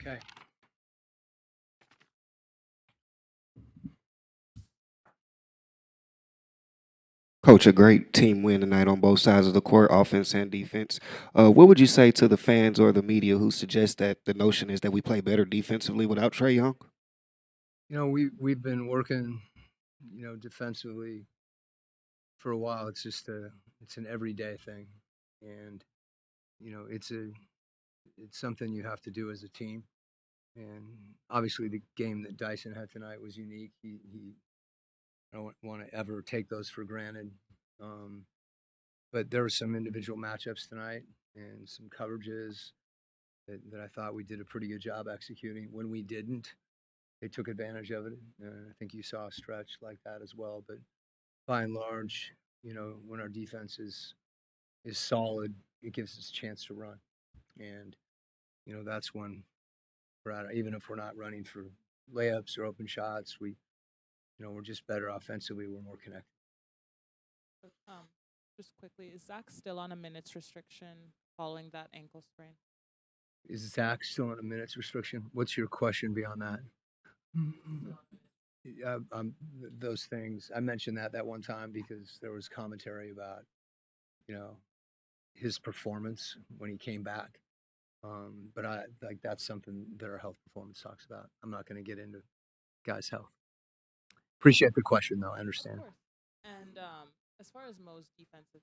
Okay. Coach, a great team win tonight on both sides of the court, offense and defense. What would you say to the fans or the media who suggest that the notion is that we play better defensively without Trey Young? We've been working, defensively for a while. It's an everyday thing, and it's something you have to do as a team. And obviously, the game that Dyson had tonight was unique. He I don't want to ever take those for granted. Um, but there were some individual matchups tonight and some coverages that I thought we did a pretty good job executing. When we didn't, they took advantage of it. I think you saw a stretch like that as well. But by and large, when our defense is solid, it gives us a chance to run, and that's when we're at. Even if we're not running for layups or open shots, we're just better offensively. We're more connected. Um, just quickly, is Zach still on a minutes restriction following that ankle sprain? Is Zach still on a minutes restriction? What's your question beyond that? Those things I mentioned that one time because there was commentary about you know his performance when he came back. But I like that's something that our health performance talks about. I'm not going to get into guys' health. Appreciate the question though. I Of understand. course. And as far as Mo's defensive,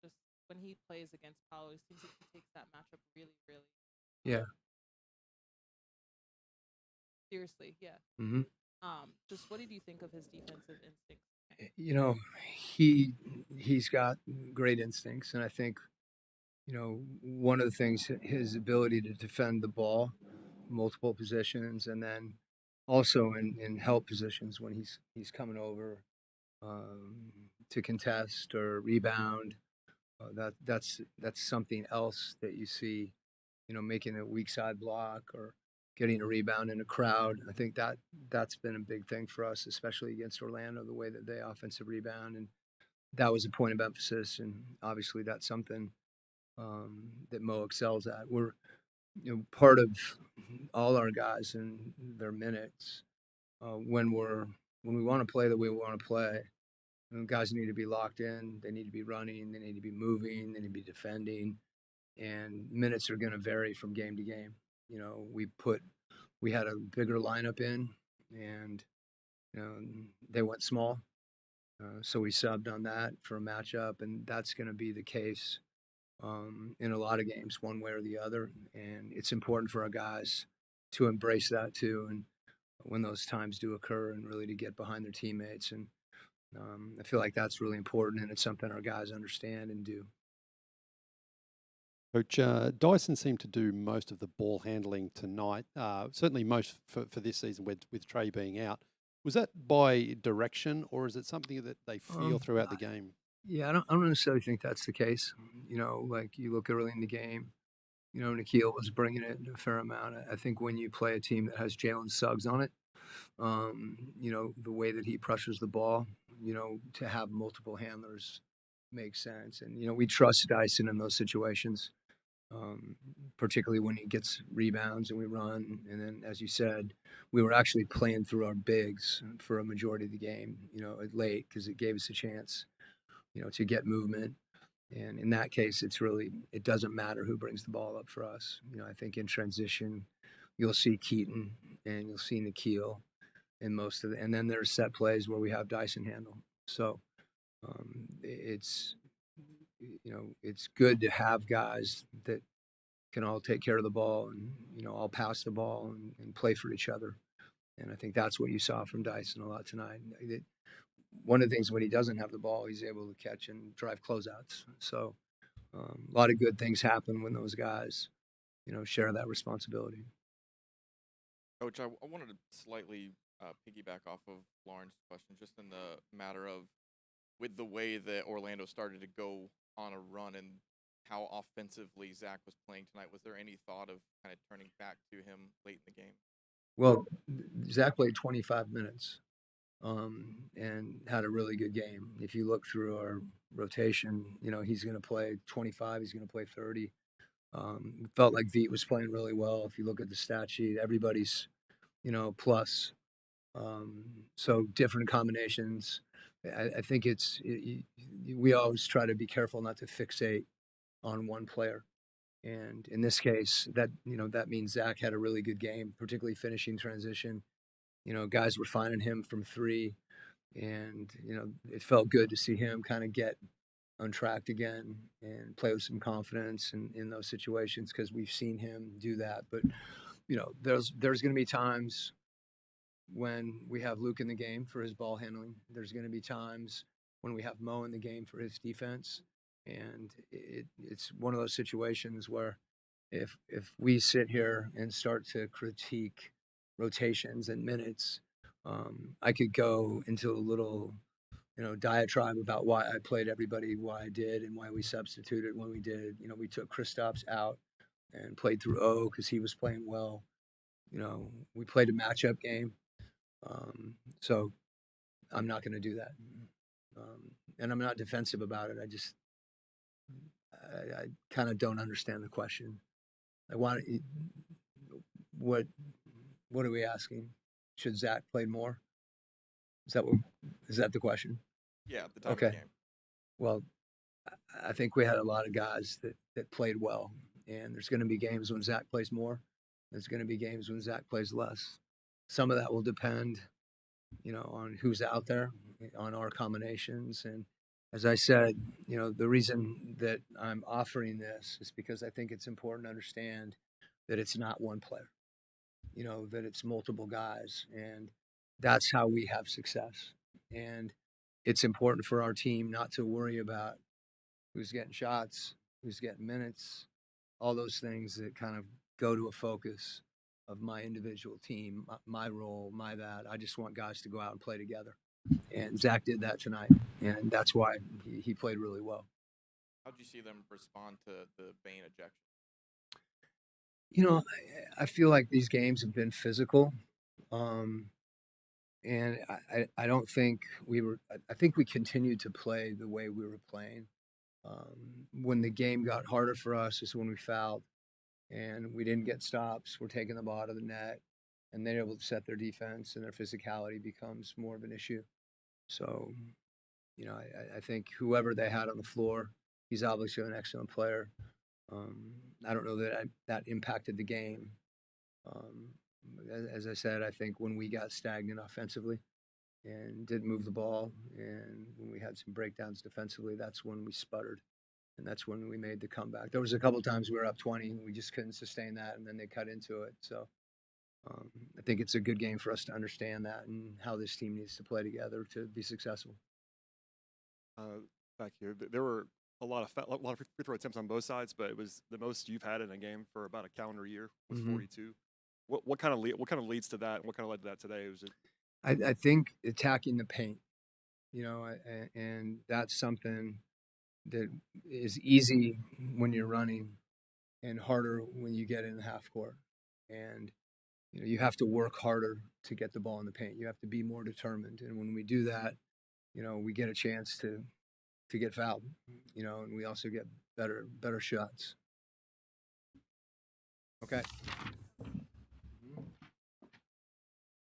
just when he plays against Paolo, it seems like he takes that matchup really, really Yeah. seriously. Yeah. Hmm. Just what did you think of his defensive instincts? You know, he's got great instincts, and I think one of the things his ability to defend the ball, multiple positions, and then also in help positions when he's coming over to contest or rebound. That's something else that you see. Making a weak side block or getting a rebound in a crowd. I think that's been a big thing for us, especially against Orlando, the way that they offensive rebound, and that was a point of emphasis. And obviously, that's something that Mo excels at. We're part of all our guys and their minutes when we want to play the way we want to play. Guys need to be locked in. They need to be running. They need to be moving. They need to be defending. And minutes are going to vary from game to game. We had a bigger lineup in, and you know, they went small, so we subbed on that for a matchup, and that's going to be the case in a lot of games, one way or the other. And it's important for our guys to embrace that too, and when those times do occur, and really to get behind their teammates. And I feel like that's really important, and it's something our guys understand and do. Coach, Dyson seemed to do most of the ball handling tonight, certainly most for this season with Trey being out. Was that by direction or is it something that they feel Um, throughout the game? yeah, I don't necessarily think that's the case. Like you look early in the game, Nikhil was bringing it a fair amount. I think when you play a team that has Jalen Suggs on it, the way that he pressures the ball, to have multiple handlers makes sense. And, we trust Dyson in those situations, um, particularly when he gets rebounds and we run. And then, as you said, we were actually playing through our bigs for a majority of the game, late because it gave us a chance, to get movement. And in that case, it doesn't matter who brings the ball up for us. I think in transition, you'll see Keaton and you'll see Nikhil in most of and then there's set plays where we have Dyson handle. So it's good to have guys that can all take care of the ball and all pass the ball and play for each other. And I think that's what you saw from Dyson a lot tonight. One of the things when he doesn't have the ball, he's able to catch and drive closeouts. So a lot of good things happen when those guys, share that responsibility. Coach, I wanted to slightly piggyback off of Lauren's question, just in the matter of with the way that Orlando started to go on a run and how offensively Zach was playing tonight. Was there any thought of kind of turning back to him late in the game? Well, Zach played 25 minutes and had a really good game. If you look through our rotation, he's going to play 25, he's going to play 30. Felt like Veet was playing really well. If you look at the stat sheet, everybody's, plus. So different combinations. I think we always try to be careful not to fixate on one player. And in this case, that means Zach had a really good game, particularly finishing transition. Guys were finding him from three, and it felt good to see him kind of get untracked again and play with some confidence in those situations because we've seen him do that. But there's going to be times when we have Luke in the game for his ball handling. There's going to be times when we have Mo in the game for his defense, and it's one of those situations where if we sit here and start to critique rotations and minutes, I could go into a little diatribe about why I played everybody, why I did, and why we substituted when we did. We took Kristaps out and played through O because he was playing well. We played a matchup game. So I'm not going to do that. And I'm not defensive about it. I kind of don't understand the question. What are we asking? Should Zach play more? Is that the question? Yeah, at the time of Okay. the game. Well, I think we had a lot of guys that played well, and there's going to be games when Zach plays more. There's going to be games when Zach plays less. Some of that will depend, on who's out there, on our combinations. And as I said, the reason that I'm offering this is because I think it's important to understand that it's not one player, that it's multiple guys. And that's how we have success. And it's important for our team not to worry about who's getting shots, who's getting minutes, all those things that kind of go to a focus of my individual team, my role, my that. I just want guys to go out and play together. And Zach did that tonight, and that's why he played really well. How did you see them respond to the Bane ejection? I feel like these games have been physical. And I don't think I think we continued to play the way we were playing. When the game got harder for us is when we fouled and we didn't get stops. We're taking the ball out of the net, and they're able to set their defense, and their physicality becomes more of an issue. So, I think whoever they had on the floor, he's obviously an excellent player. I don't know that that impacted the game. Um, as I said, I think when we got stagnant offensively and didn't move the ball, and when we had some breakdowns defensively, that's when we sputtered. And that's when we made the comeback. There was a couple times we were up 20, and we just couldn't sustain that, and then they cut into it. So I think it's a good game for us to understand that and how this team needs to play together to be successful. Back here, there were a lot of free throw attempts on both sides, but it was the most you've had in a game for about a calendar year was 42. What kind of leads to that, and what kind of led to that today? Was it? I think attacking the paint, and that's something that is easy when you're running and harder when you get in the half court. And you have to work harder to get the ball in the paint. You have to be more determined. And when we do that, we get a chance to get fouled, and we also get better shots. Okay.